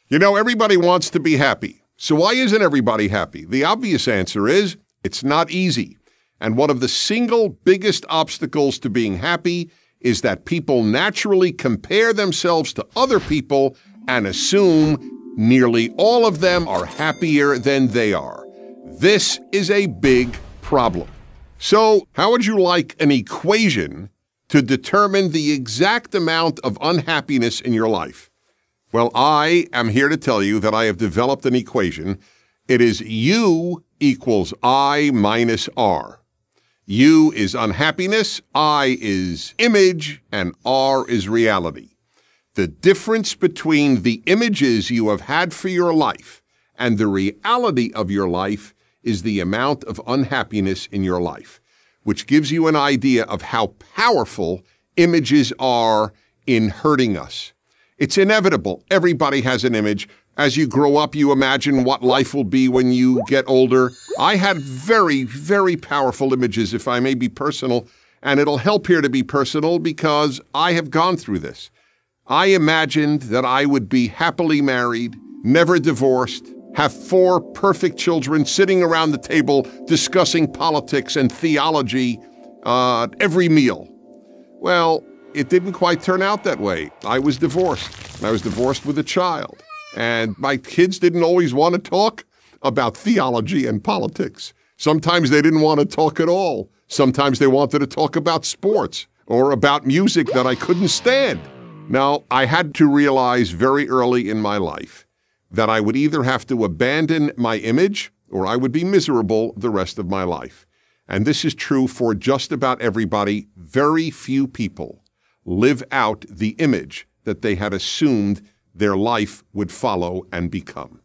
You know, everybody wants to be happy. So why isn't everybody happy? The obvious answer is it's not easy. And one of the single biggest obstacles to being happy is that people naturally compare themselves to other people and assume nearly all of them are happier than they are. This is a big problem. So how would you like an equation to determine the exact amount of unhappiness in your life? Well, I am here to tell you that I have developed an equation. It is U equals I minus R. U is unhappiness, I is image, and R is reality. The difference between the images you have had for your life and the reality of your life is the amount of unhappiness in your life, which gives you an idea of how powerful images are in hurting us. It's inevitable. Everybody has an image. As you grow up, you imagine what life will be when you get older. I had very, very powerful images, if I may be personal, and it'll help here to be personal because I have gone through this. I imagined that I would be happily married, never divorced, have 4 perfect children sitting around the table discussing politics and theology every meal. Well, it didn't quite turn out that way. I was divorced. I was divorced with a child. And my kids didn't always want to talk about theology and politics. Sometimes they didn't want to talk at all. Sometimes they wanted to talk about sports or about music that I couldn't stand. Now, I had to realize very early in my life that I would either have to abandon my image or I would be miserable the rest of my life. And this is true for just about everybody. Very few people live out the image that they had assumed their life would follow and become.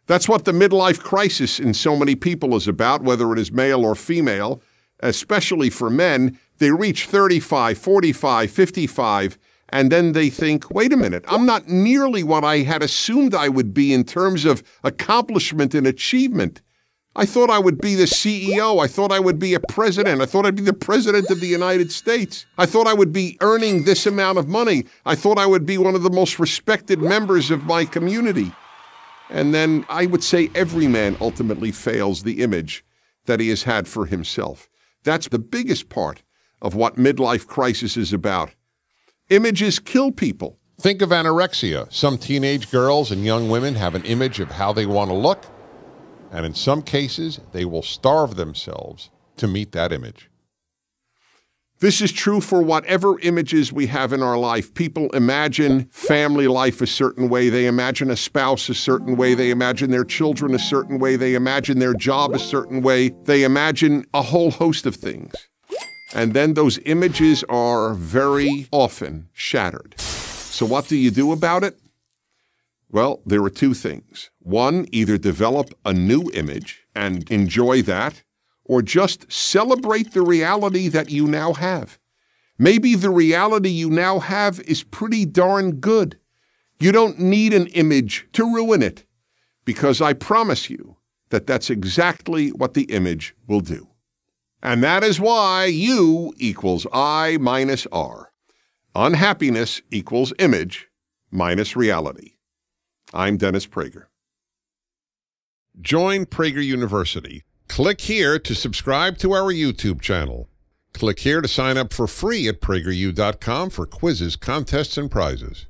That's what the midlife crisis in so many people is about, whether it is male or female. Especially for men, they reach 35, 45, 55, and then they think, wait a minute, I'm not nearly what I had assumed I would be in terms of accomplishment and achievement. I thought I would be the CEO. I thought I would be a president. I thought I'd be the president of the United States. I thought I would be earning this amount of money. I thought I would be one of the most respected members of my community. And then I would say every man ultimately fails the image that he has had for himself. That's the biggest part of what midlife crisis is about. Images kill people. Think of anorexia. Some teenage girls and young women have an image of how they want to look. And in some cases, they will starve themselves to meet that image. This is true for whatever images we have in our life. People imagine family life a certain way. They imagine a spouse a certain way. They imagine their children a certain way. They imagine their job a certain way. They imagine a whole host of things. And then those images are very often shattered. So what do you do about it? Well, there are 2 things. One, either develop a new image and enjoy that, or just celebrate the reality that you now have. Maybe the reality you now have is pretty darn good. You don't need an image to ruin it, because I promise you that that's exactly what the image will do. And that is why U equals I minus R. Unhappiness equals image minus reality. I'm Dennis Prager. Join Prager University. Click here to subscribe to our YouTube channel. Click here to sign up for free at PragerU.com for quizzes, contests, and prizes.